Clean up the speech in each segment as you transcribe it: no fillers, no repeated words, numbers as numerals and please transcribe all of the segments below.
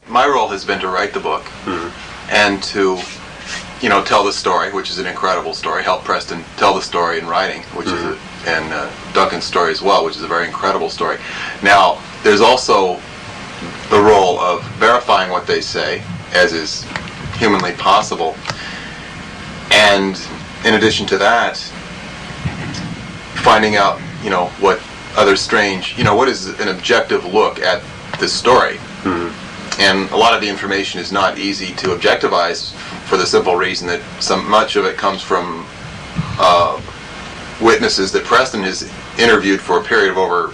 My role has been to write the book and to, tell the story, which is an incredible story. Help Preston tell the story in writing, which is and Duncan's story as well, which is a very incredible story. Now, there's also the role of verifying what they say, as is humanly possible. And in addition to that, finding out, what other strange, what is an objective look at this story. And a lot of the information is not easy to objectivize for the simple reason that much of it comes from witnesses that Preston has interviewed for a period of over,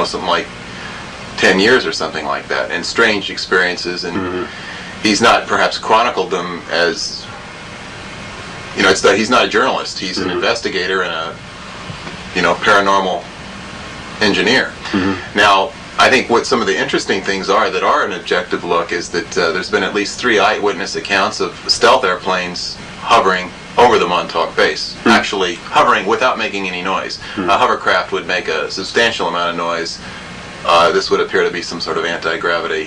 something like 10 years or something like that, and strange experiences, and he's not perhaps chronicled them as, it's that he's not a journalist, he's an investigator and a, paranormal engineer. Now, I think what some of the interesting things are that are an objective look is that there's been at least 3 eyewitness accounts of stealth airplanes hovering over the Montauk base, actually hovering without making any noise. A hovercraft would make a substantial amount of noise. This would appear to be some sort of anti-gravity.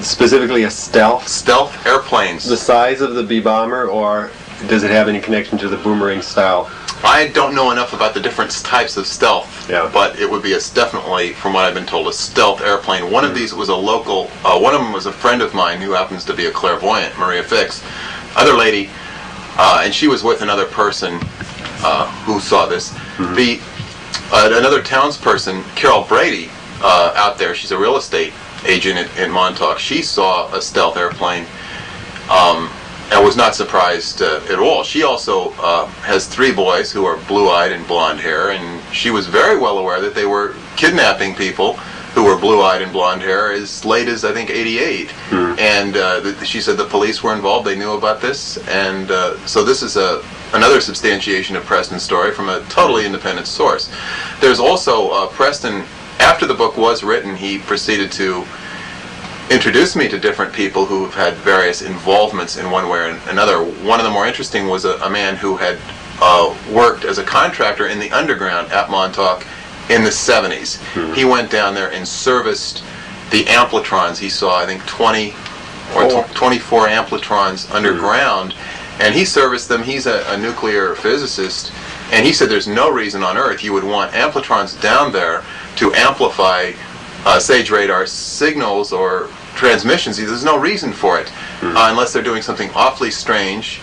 Specifically a stealth? Stealth airplanes. The size of the B-bomber, or does it have any connection to the boomerang style? I don't know enough about the different types of stealth, but it would be definitely, from what I've been told, a stealth airplane. One of these was a local, one of them was a friend of mine who happens to be a clairvoyant, Maria Fix. Other lady, and she was with another person who saw this. Another townsperson, Carol Brady, out there, she's a real estate agent in Montauk. She saw a stealth airplane and was not surprised at all. She also has 3 boys who are blue-eyed and blonde hair, and she was very well aware that they were kidnapping people who were blue-eyed and blonde hair as late as, I think, 88. And she said the police were involved, they knew about this, and so this is another substantiation of Preston's story from a totally independent source. There's also Preston, after the book was written, he proceeded to introduce me to different people who have had various involvements in one way or another. One of the more interesting was a man who had worked as a contractor in the underground at Montauk in the 70s. He went down there and serviced the ampletrons. He saw, I think, 20 or 24 ampletrons underground, and he serviced them. He's a nuclear physicist, and he said there's no reason on Earth you would want ampletrons down there to amplify SAGE radar signals or transmissions. There's no reason for it unless they're doing something awfully strange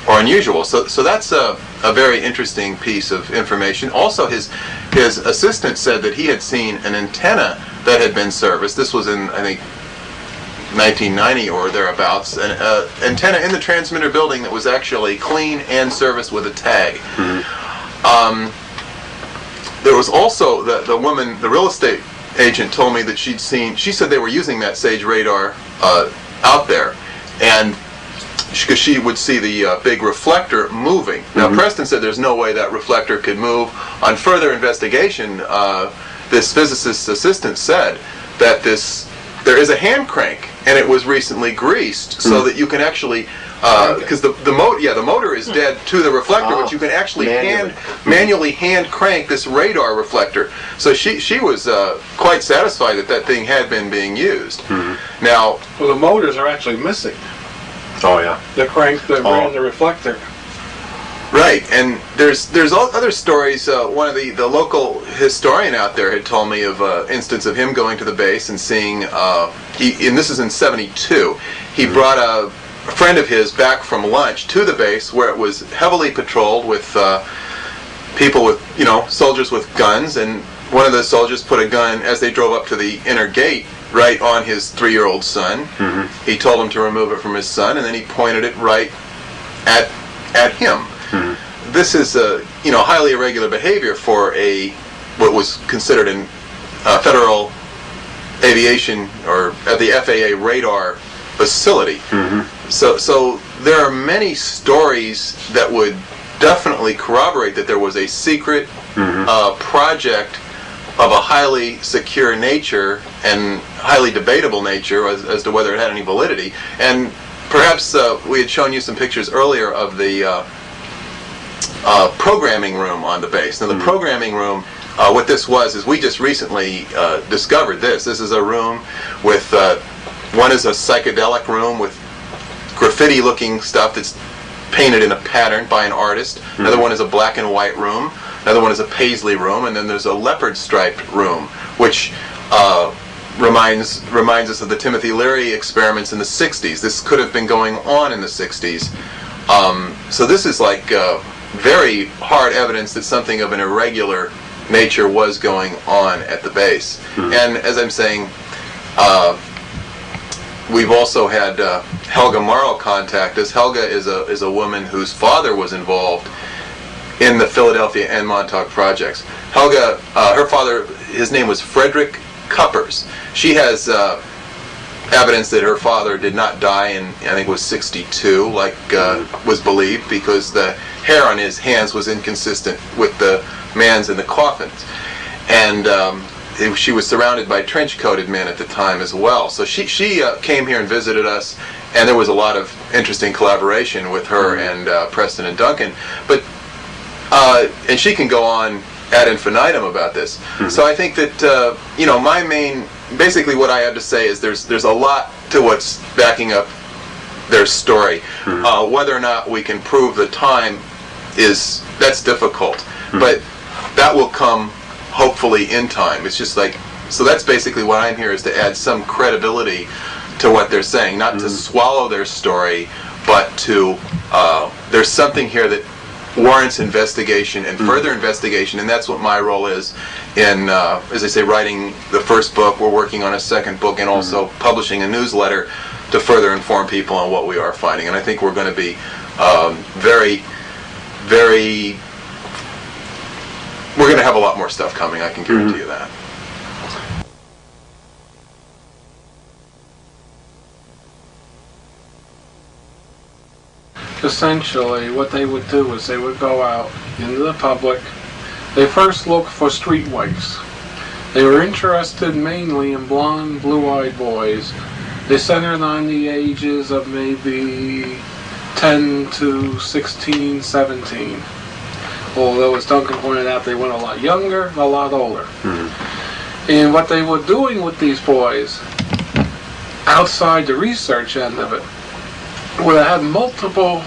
or unusual. So that's a very interesting piece of information. Also, his assistant said that he had seen an antenna that had been serviced. This was in, I think, 1990 or thereabouts. An antenna in the transmitter building that was actually clean and serviced with a tag. There was also the woman, the real estate agent, told me that she said they were using that SAGE radar out there, and because she would see the big reflector moving. Now, Preston said there's no way that reflector could move. On further investigation, this physicist's assistant said that there is a hand crank, and it was recently greased so that you can actually, because the motor is dead to the reflector, but you can actually manually hand crank this radar reflector. So she was quite satisfied that thing had been being used. Now, well, the motors are actually missing. Oh yeah. The crank that ran the reflector. Right, and there's other stories. One of the local historian out there had told me of an instance of him going to the base and seeing, and this is in '72, he brought a friend of his back from lunch to the base where it was heavily patrolled with people with, soldiers with guns, and one of the soldiers put a gun, as they drove up to the inner gate, right on his 3-year-old son. He told him to remove it from his son, and then he pointed it right at him. This is highly irregular behavior for what was considered in federal aviation or at the FAA radar facility. So there are many stories that would definitely corroborate that there was a secret project of a highly secure nature and highly debatable nature as to whether it had any validity. And perhaps we had shown you some pictures earlier of the programming room on the base. Now the programming room, what this was is we just recently discovered this. This is a room with one is a psychedelic room with graffiti-looking stuff that's painted in a pattern by an artist. Another one is a black and white room. Another one is a paisley room, and then there's a leopard-striped room, which reminds us of the Timothy Leary experiments in the 60s. This could have been going on in the 60s. So this is like very hard evidence that something of an irregular nature was going on at the base. And as I'm saying, we've also had Helga Morrow contact us. Helga is a woman whose father was involved in the Philadelphia and Montauk projects. Helga, her father, his name was Frederick Cuppers. She has evidence that her father did not die in, I think it was 62, like was believed, because the hair on his hands was inconsistent with the man's in the coffins. And she was surrounded by trench-coated men at the time as well. So she came here and visited us, and there was a lot of interesting collaboration with her and Preston and Duncan. But and she can go on ad infinitum about this. So I think that basically what I have to say is there's a lot to what's backing up their story. Whether or not we can prove the time that's difficult, but that will come hopefully in time. It's just like, so that's basically what I'm here, is to add some credibility to what they're saying, not to swallow their story, but to there's something here that warrants investigation and further investigation, and that's what my role is in, as I say, writing the first book. We're working on a second book, and also publishing a newsletter to further inform people on what we are finding. And I think we're going to be we're going to have a lot more stuff coming, I can guarantee you that. Essentially, what they would do is they would go out into the public. They first looked for streetwise. They were interested mainly in blonde, blue-eyed boys. They centered on the ages of maybe 10 to 16, 17. Although, as Duncan pointed out, they went a lot younger, a lot older. And what they were doing with these boys, outside the research end of it, would have had multiple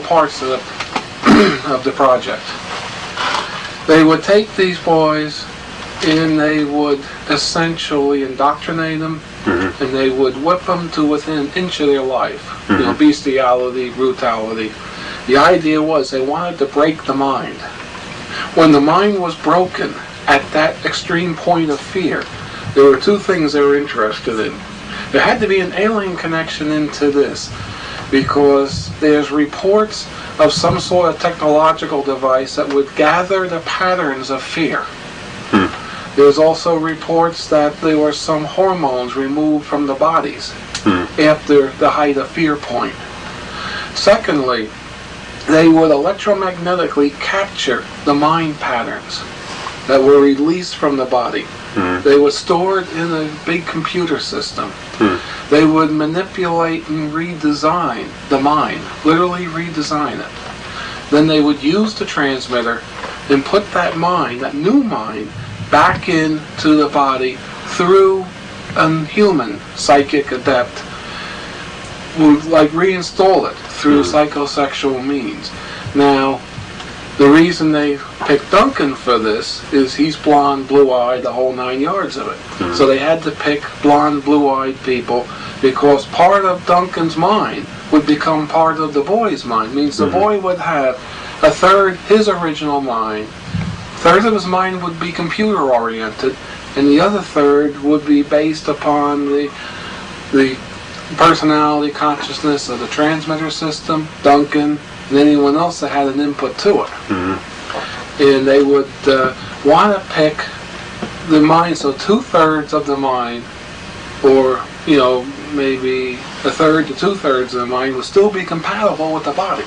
parts of the project. They would take these boys and they would essentially indoctrinate them, and they would whip them to within an inch of their life. Bestiality, brutality. The idea was they wanted to break the mind. When the mind was broken at that extreme point of fear, there were two things they were interested in. There had to be an alien connection into this, because there's reports of some sort of technological device that would gather the patterns of fear. There's also reports that there were some hormones removed from the bodies after the height of fear point. Secondly, they would electromagnetically capture the mind patterns that were released from the body. They were stored in a big computer system. They would manipulate and redesign the mind, literally redesign it. Then they would use the transmitter and put that mind, that new mind, back into the body through a human psychic adept, would like reinstall it through psychosexual means. Now, the reason they picked Duncan for this is he's blonde, blue-eyed, the whole 9 yards of it. So they had to pick blonde, blue-eyed people, because part of Duncan's mind would become part of the boy's mind. Means the boy would have a third his original mind, third of his mind would be computer-oriented, and the other third would be based upon the personality consciousness of the transmitter system, Duncan, and anyone else that had an input to it. And they would want to pick the mind, so 2/3 of the mind, or maybe a third to 2/3 of the mind, would still be compatible with the body.